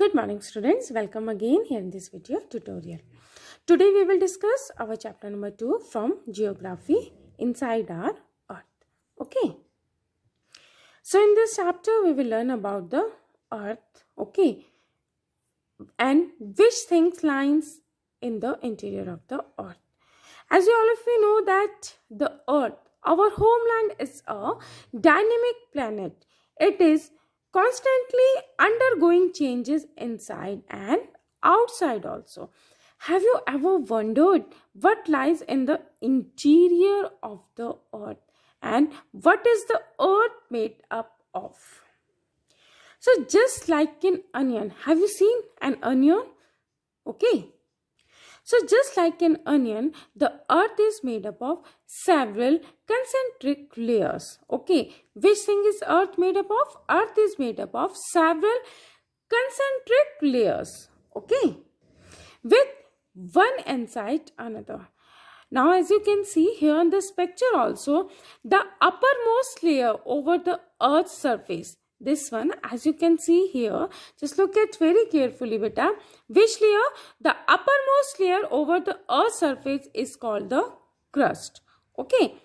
Good morning students, welcome again here in this video tutorial. Today we will discuss our chapter number 2 from geography inside our earth. Okay. So in this chapter we will learn about the earth, okay, and which things lies in the interior of the earth. As you all of you know that the earth, our homeland, is a dynamic planet. It is constantly undergoing changes inside and outside also. Have you ever wondered what lies in the interior of the earth and what is the earth made up of? So just like an onion, have you seen an onion? Okay. So just like an onion, the earth is made up of several concentric layers. Okay, which thing is earth made up of? Earth is made up of several concentric layers. Okay, with one inside another. Now as you can see here in this picture also, the uppermost layer over the earth's surface, this one, as you can see here, just look at very carefully beta. Which layer? The uppermost layer over the earth's surface is called the crust. Okay.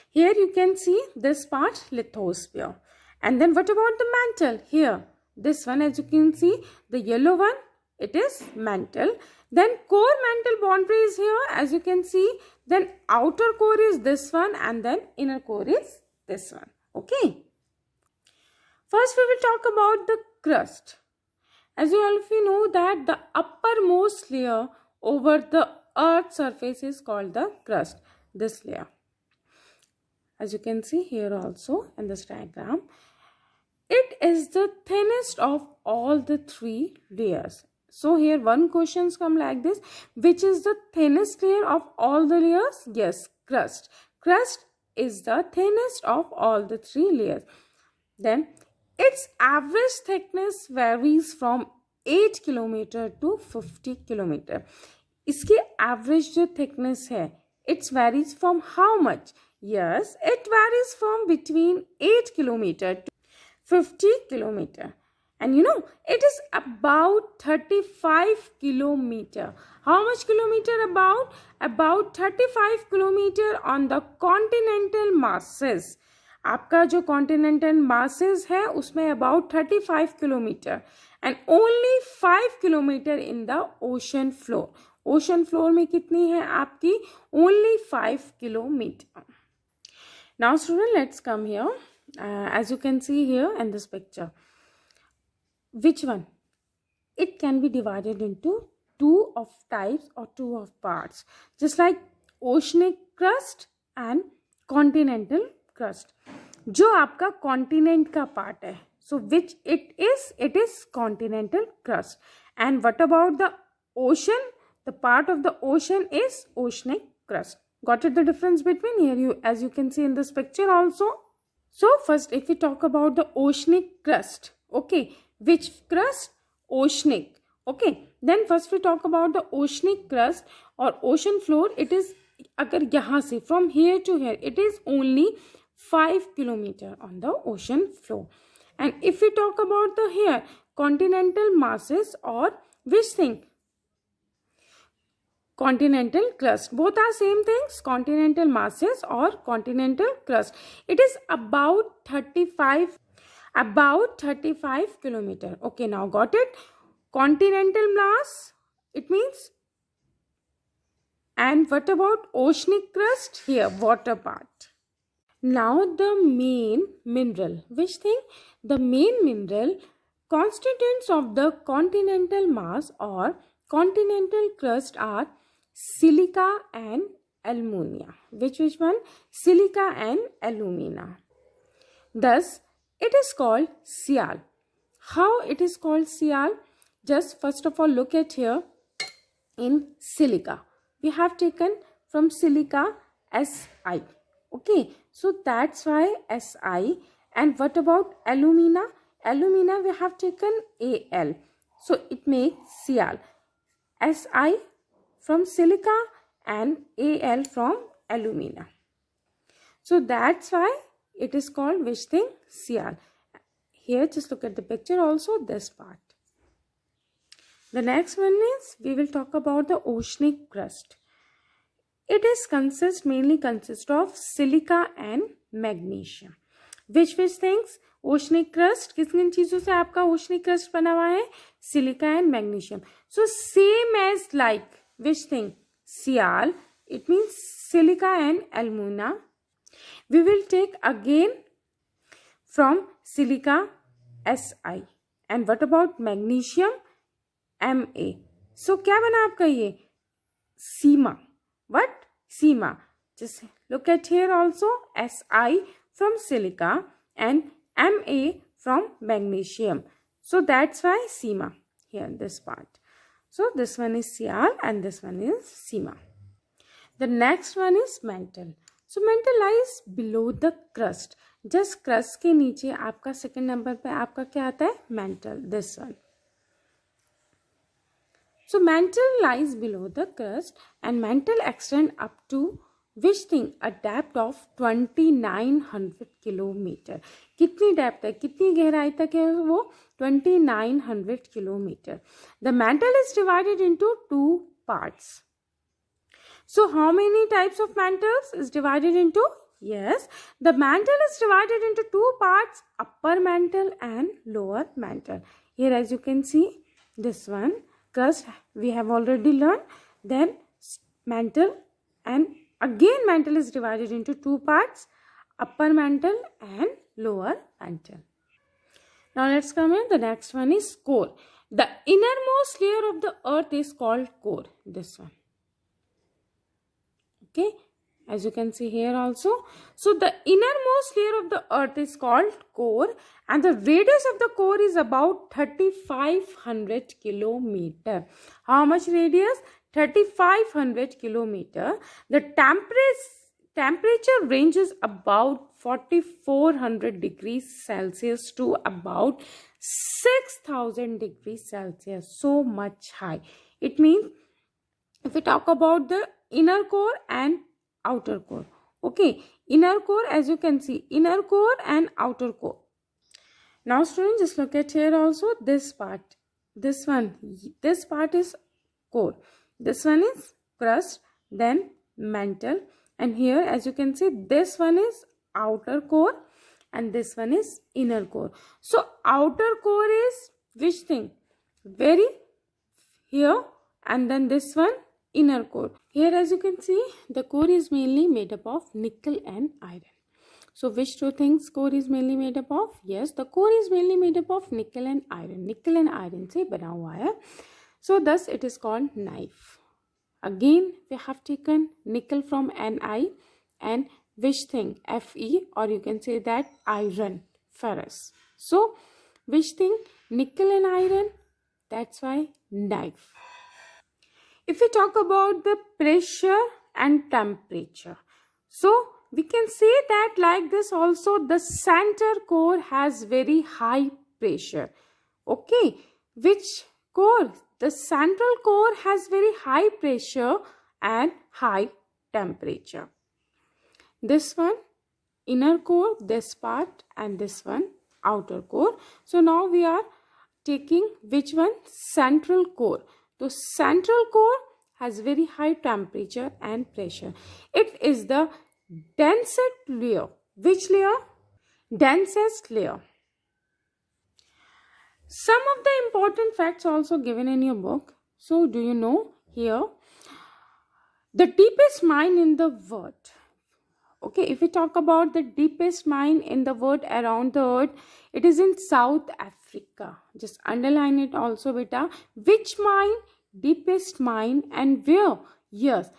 Here you can see this part, lithosphere. And then what about the mantle? Here, this one, as you can see, the yellow one, it is mantle. Then core mantle boundary is here, as you can see. Then outer core is this one and then inner core is this one. Okay. First, we will talk about the crust. As you all of you know that the uppermost layer over the earth's surface is called the crust. This layer. As you can see here also in this diagram, it is the thinnest of all the three layers. So here one questions come like this. Which is the thinnest layer of all the layers? Yes, crust. Crust is the thinnest of all the three layers. Then its average thickness varies from 8 kilometre to 50 kilometre. इसकी average जो thickness है, it varies from how much? Yes, it varies from between 8 kilometer to 50 kilometer. And you know, it is about 35 kilometer. How much kilometer about? About 35 kilometer on the continental masses. आपका जो continental masses है उसमें about 35 kilometre and only 5 kilometre in the ocean floor. Ocean floor में कितनी है आपकी? Only 5 kilometre. Now student, let's come here. As you can see here in this picture, which one? It can be divided into two of types or two of parts, just like oceanic crust and continental crust. जो आपका continent का part है, so which it is continental crust. And what about the ocean? The part of the ocean is oceanic crust. Got it, the difference between here, you as you can see in this picture also. So first, if we talk about the oceanic crust, okay, which crust? Oceanic. Okay, then first we talk about the oceanic crust or ocean floor. It is, अगर यहाँ से from here to here, it is only 5 kilometer on the ocean floor. And if we talk about the here continental masses or which thing? Continental crust. Both are same things, continental masses or continental crust. It is about 35 kilometer. Okay, now got it? Continental mass, it means. And what about oceanic crust? Here, water part. Now the main mineral. Which thing? The main mineral constituents of the continental mass or continental crust are silica and alumina. Which one? Silica and alumina. Thus, it is called Sial. How it is called Sial? Just first of all look at here in silica. We have taken from silica Si. Okay, so that's why Si. And what about alumina? Alumina we have taken Al. So it makes Sial. Si from silica and Al from alumina. So that's why it is called which thing? Sial. Here just look at the picture also, this part. The next one is we will talk about the oceanic crust. It is mainly consist of silica and magnesium. Which things? Oceanic crust. किन किन चीजों से आपका oceanic crust बना हुआ है? Silica and magnesium. So same as like which thing? Sial. It means silica and alumina. We will take again from silica Si. And what about magnesium? Ma. So क्या बना आपका ये? Sima. What? Sima. Just look at here also. Si from silica and Ma from magnesium. So that's why Sima here in this part. So this one is Sial and this one is Sima. The next one is mantle. So mantle lies below the crust. Just crust के नीचे आपका second number पे आपका क्या आता है? Mantle. This one. So mantle lies below the crust and mantle extend up to which thing? A depth of 2900 kilometer. कितनी depth है? कितनी गहराई तक है वो? 2900 kilometer. The mantle is divided into two parts. So how many types of mantles is divided into? Yes, the mantle is divided into two parts, upper mantle and lower mantle. Here as you can see, this one, crust we have already learned. Then mantle, and again mantle is divided into two parts, upper mantle and lower mantle. Now let's come in. The next one is core. The innermost layer of the earth is called core. This one. Okay, as you can see here also. So the innermost layer of the earth is called core and the radius of the core is about 3500 kilometer. How much radius? 3500 kilometer. The temperature ranges about 4400 degrees Celsius to about 6000 degrees Celsius. So much high. It means if we talk about the inner core and outer core. Okay, inner core, as you can see, inner core and outer core. Now students, just look at here also, this part, this one, this part is core, this one is crust, then mantle, and here as you can see, this one is outer core and this one is inner core. So outer core is which thing? Very here, and then this one inner core. Here as you can see, the core is mainly made up of nickel and iron. So which two things core is mainly made up of? Yes, the core is mainly made up of nickel and iron. Nickel and iron से बना हुआ है. So thus it is called knife. Again we have taken nickel from Ni and which thing? Fe, or you can say that iron, ferrous. So which thing? Nickel and iron. That's why knife. If we talk about the pressure and temperature, so we can say that like this also, the center core has very high pressure. Okay, which core? The central core has very high pressure and high temperature. This one inner core, this part, and this one outer core. So now we are taking which one? Central core. So central core has very high temperature and pressure. It is the densest layer. Which layer? Densest layer. Some of the important facts also given in your book. So do you know here? The deepest mine in the world. Okay, if we talk about the deepest mine in the world around the earth, it is in South Africa. Just underline it also, beta. Which mine? Deepest mine, and where? Yes,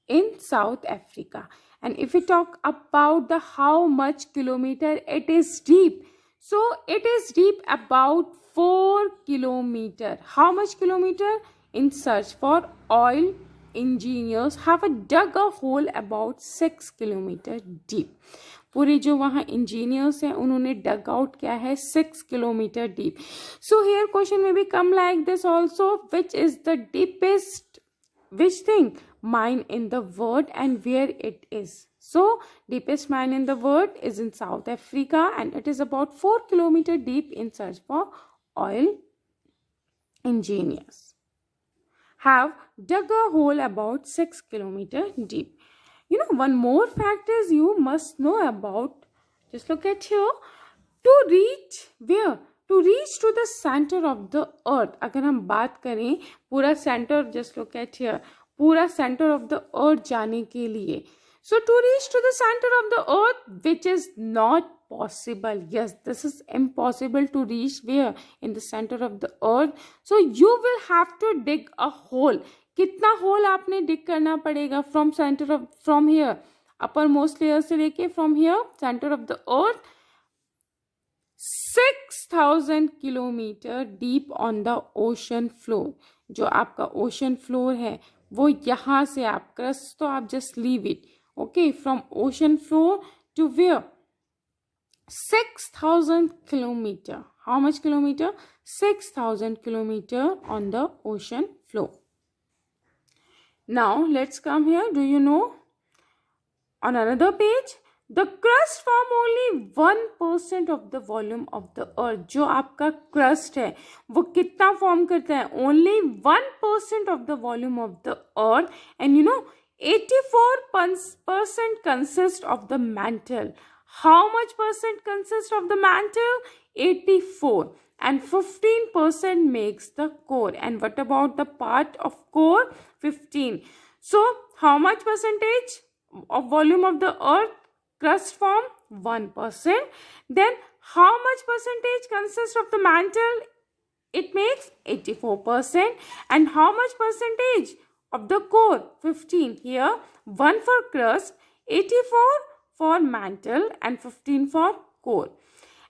in South Africa. And if we talk about the how much kilometer it is deep, so it is deep about 4 kilometer. How much kilometer? In search for oil, engineers have dug a hole about 6 kilometer deep. पूरे जो वहाँ engineers हैं उन्होंने डग out किया है 6 kilometre deep. So here question में भी come like this also, which is the deepest which thing? Mine in the world and where it is. So deepest mine in the world is in South Africa and it is about 4 kilometer deep in search for oil engineers have dug a hole about 6 kilometers deep. You know, one more fact is you must know about, just look at here, to reach where? To reach to the center of the earth. अगर हम बात करें पूरा center, just look at here, पूरा center of the earth जाने के लिए. So to reach to the center of the earth, which is not possible. Yes, this is impossible to reach where? In the center of the earth. So you will have to dig a hole. कितना whole आपने डिग करना पड़ेगा from centre of, from here upper most layer से लेके from here centre of the earth 6000 kilometre deep on the ocean floor. जो आपका ocean floor है वो यहाँ से आप क्रस्ट तो आप just leave it, okay, from ocean floor to where 6000 kilometer. How much kilometer? 6000 kilometer on the ocean floor. Now let's come here. Do you know, on another page, the crust form only 1% of the volume of the earth. जो आपका crust है वो कितना form करता है? Only 1% of the volume of the earth. And you know, 84% consists of the mantle. How much percent consists of the mantle? 84. And 15% makes the core. And what about the part of core? 15. So how much percentage of volume of the earth crust form? 1%. Then how much percentage consists of the mantle? It makes 84%. And how much percentage of the core? 15. Here 1 for crust, 84 for mantle, and 15 for core.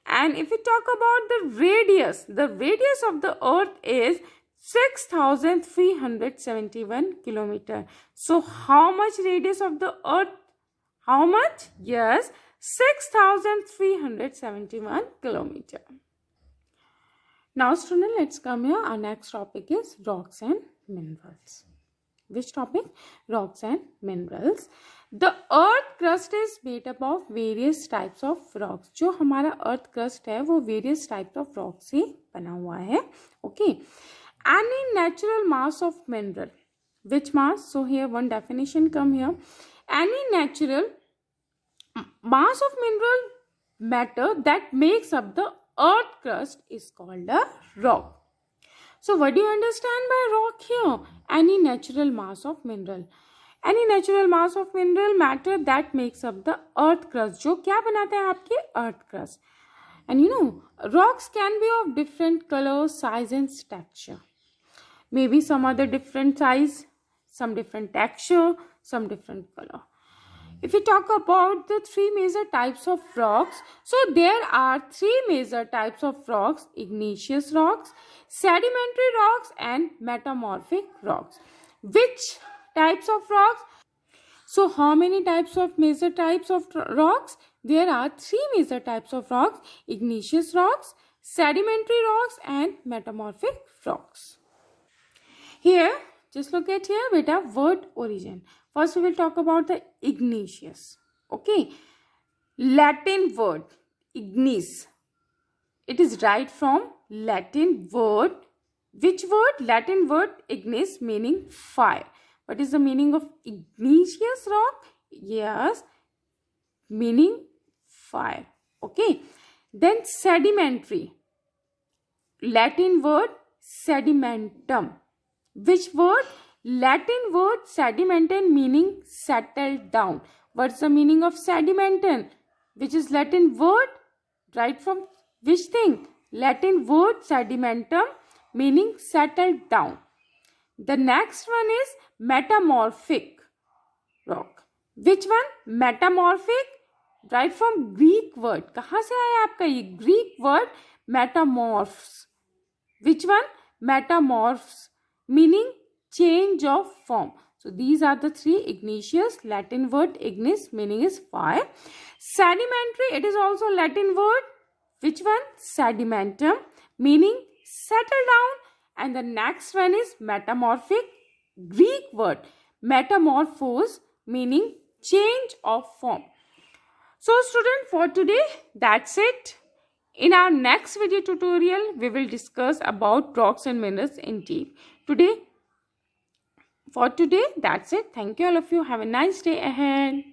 And if we talk about the radius of the earth is 6371 kilometer. So how much radius of the earth? How much? Yes, 6371 kilometer. Now student, let's come here. Our next topic is rocks and minerals. Which topic? Rocks and minerals. The earth crust is made up of various types of rocks. जो हमारा earth crust है वो various types of rocks से बना हुआ है. Okay. Any natural mass of mineral. Which mass? So here one definition come here. Any natural mass of mineral matter that makes up the earth crust is called a rock. So what do you understand by rock here? Any natural mass of mineral. Any natural mass of mineral matter that makes up the earth crust. जो क्या बनाता है आपके earth crust. And you know, rocks can be of different color, size and texture. Maybe some other different size, some different texture, some different color. If we talk about the three major types of rocks, so there are three major types of rocks: igneous rocks, sedimentary rocks and metamorphic rocks. Which types of rocks? So how many types of major types of rocks? There are three major types of rocks: igneous rocks, sedimentary rocks and metamorphic rocks. Here, just look at here, beta, word origin. First we will talk about the igneous. Okay, Latin word ignis. It is derived from Latin word. Which word? Latin word ignis, meaning fire. What is the meaning of igneous rock? Yes, meaning fire. Okay. Then sedimentary. Latin word sedimentum. Which word? Latin word sedimentum, meaning settled down. What's the meaning of sedimentum? Which is Latin word? Right from which thing? Latin word sedimentum, meaning settled down. The next one is metamorphic rock. Which one? Metamorphic. Right from Greek word. कहाँ से आया आपका ये Greek word? Metamorphs. Which one? Metamorphs, meaning change of form. So these are the three: igneous, Latin word ignis, meaning is fire. Sedimentary, it is also Latin word. Which one? Sedimentum, meaning settle down. And the next one is metamorphic, Greek word metamorphose, meaning change of form. So student, for today that's it. In our next video tutorial, we will discuss about rocks and minerals in deep. For today, that's it. Thank you all of you. Have a nice day ahead.